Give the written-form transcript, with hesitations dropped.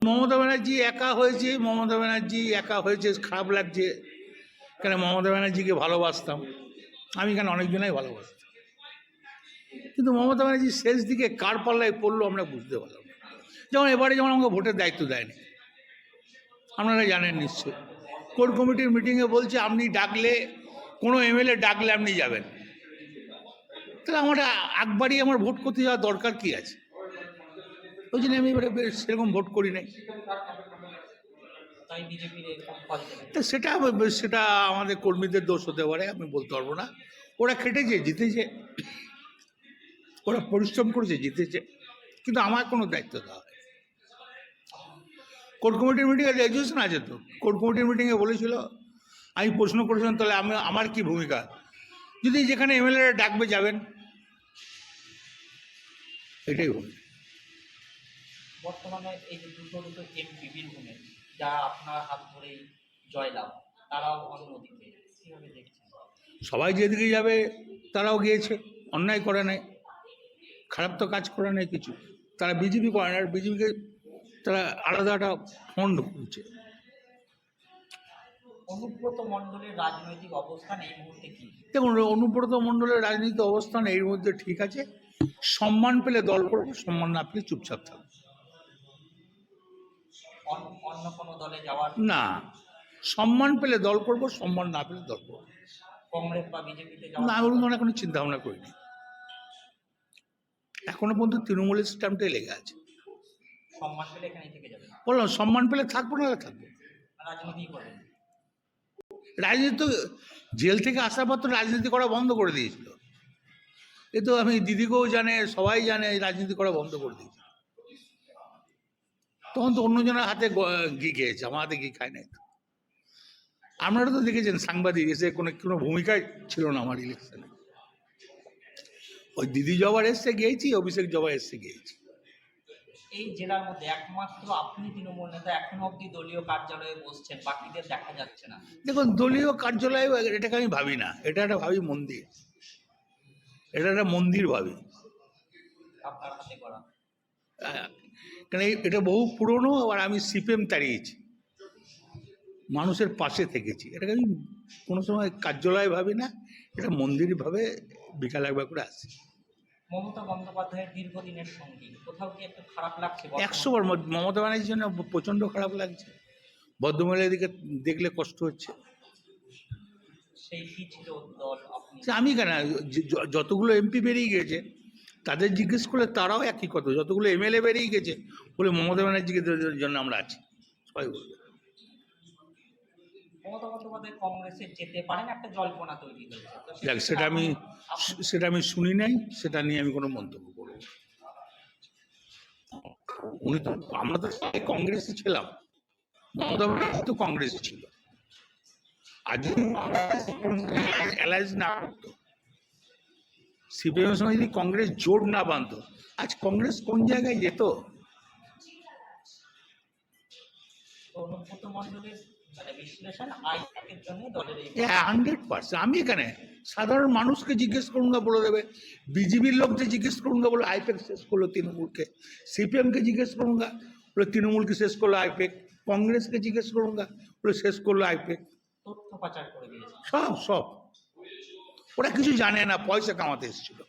মমতা ব্যানার্জি একা হয়েছে, মমতা ব্যানার্জি একা হয়েছে, খারাপ লাগছে। কেন মমতা ব্যানার্জিকে ভালোবাসতাম আমি, এখানে অনেকজনাই ভালোবাসতাম, কিন্তু মমতা ব্যানার্জি শেষ দিকে কার পাল্লায় পড়লো আমরা বুঝতে পারলাম না। যেমন এবারে যেমন আমাকে ভোটের দায়িত্ব দেয়নি, আপনারা জানেন নিশ্চয়ই। কোর কমিটির মিটিংয়ে বলছে আপনি ডাকলে, কোনো এমএলএ ডাকলে আপনি যাবেন। তাহলে আমার একবারই আমার ভোট করতে যাওয়ার দরকার কি আছে? ওই জন্য আমি এবারে সেরকম ভোট করি নাই। তা সেটা সেটা আমাদের কর্মীদের দোষ হতে পারে, আমি বলতে পারবো না। ওরা খেটেছে, জিতেছে, ওরা পরিশ্রম করেছে, জিতেছে, কিন্তু আমার কোনো দায়িত্ব দেওয়া হয়। কোর কমিটির মিটিংয়ে রেজুলেশন আছে তো, কোর কমিটির মিটিংয়ে বলেছিল, আমি প্রশ্ন করেছিলাম তাহলে আমার কি ভূমিকা, যদি যেখানে এমএলএ ডাকবে যাবেন, এটাই ভূমিকা। বর্তমানে এই যে দুটো এমপি বীরভূমে যারা আপনার হাত ধরেই জয়লাভ, তারাও অন্যদিকে, কিভাবে দেখছেন? সবাই যেদিকে যাবে তারাও গিয়েছে, অন্যায় করে নাই, খারাপ তো কাজ করে নাই কিছু। তারা বিজেপি করে না, বিজেপিকে তারা আলাদা একটা ফন্ড করছে। অনুব্রত মণ্ডলের রাজনৈতিক অবস্থান এই মুহূর্তে কি? দেখুন, অনুব্রত মণ্ডলের রাজনৈতিক অবস্থান এর মধ্যে ঠিক আছে, সম্মান পেলে দল করবে, সম্মান না পেলে চুপচাপ থাকবে। অন্য কোনো দলে যাওয়ার না, সম্মান পেলে দল করবো, সম্মান না পেলে দল করবো। কংগ্রেস বা বিজেপিতে না, আমি মনে কোনো চিন্তা ভাবনা করিনি, এখনো পর্যন্ত তৃণমূলের স্ট্যাম্পটাই লেগে আছে। সম্মান পেলে এখানেই থেকে যাবে, বললাম সম্মান পেলে থাকবো, না থাকবো। রাজনীতি করবেন? রাজনীতি তো জেল থেকে আসার পর তো রাজনীতি করা বন্ধ করে দিয়েছিল। এ তো আমি দিদিকেও জানে, সবাই জানে রাজনীতি করা বন্ধ করে দিয়েছিল। তখন তো অন্যজনের হাতে ঘি খেয়েছে, আমার হাতে ঘি খায় নাই। আপনারা তো দেখেছেন, সাংবাদিক এসে কোনো ভূমিকায় ছিল না আমার ইলেকশনে। ওই দিদি জবার এসছে গিয়েছি, অভিষেক জবার এসছে গিয়েছি। এই জেলার মধ্যে একমাত্র আপনি তৃণমূল নেতা এখনো অব্দি দলীয় কার্যালয়ে বসছেন, বাকিদের দেখা যাচ্ছে না। দেখুন, দলীয় কার্যালয় এটাকে আমি ভাবি না, এটা একটা ভাবি মন্দির, এটা একটা মন্দির ভাবি। আপনার হাতে করা, কারণ এটা বহু পুরনো, আর আমি সিপিএম তাড়িয়েছি, মানুষের পাশে থেকেছি। এটাকে আমি কোনো সময় কার্যালয় ভাবি না, এটা মন্দির ভাবে বিকাল একবার করে আসি। মমতা বন্দ্যোপাধ্যায়ের দীর্ঘদিনের সঙ্গী, কোথাও কি একটু খারাপ লাগছে? 100 বার মমতা ব্যানার্জির জন্য প্রচণ্ড খারাপ লাগছে, ভদ্রমহিলার দিকে দেখলে কষ্ট হচ্ছে। সেই কি ছিল দল আপনি? আমি কেন, যতগুলো এমপি বেরিয়ে গেছে তাদের জিজ্ঞেস করলে তারাও একই কথা, যতগুলো এমএলএ বেরিয়ে গেছে বলে মমতা ব্যানার্জিকে জন্য আমরা আছি, সবাই বলবে। মমতা বন্দ্যোপাধ্যায় কংগ্রেসে যেতে পারেন, একটা জল্পনা তৈরি হয়েছে। দেখ, সেটা আমি শুনি নাই, সেটা নিয়ে আমি কোনো মন্তব্য করবো। উনি তো, আমরা তো কংগ্রেসে ছিলাম, মমতা ব্যানার্জি তো কংগ্রেসে ছিল। আর যদি অ্যালায়েন্স না করতো, সিপিএমের সঙ্গে যদি কংগ্রেস জোট না বাঁধতো, আজ কংগ্রেস কোন জায়গায় যেত? অনুব্রত মণ্ডলের বিশ্লেষণ আইনের জন্য দলের 100%। আমি এখানে সাধারণ মানুষকে জিজ্ঞেস করুন, বলে দেবে। বিজেপির লোককে জিজ্ঞেস করুন, বলে আইপ্যাক শেষ করলো তৃণমূলকে। সিপিএমকে জিজ্ঞেস করুন, বলে তৃণমূলকে শেষ করলো আইপ্যাক। কংগ্রেসকে জিজ্ঞেস করুন, বলে শেষ করলো আইপ্যাক। তথ্য পাচার করে দিয়েছে সব ওরা কিছু জানে না, পয়সা কামাতে এসেছিল।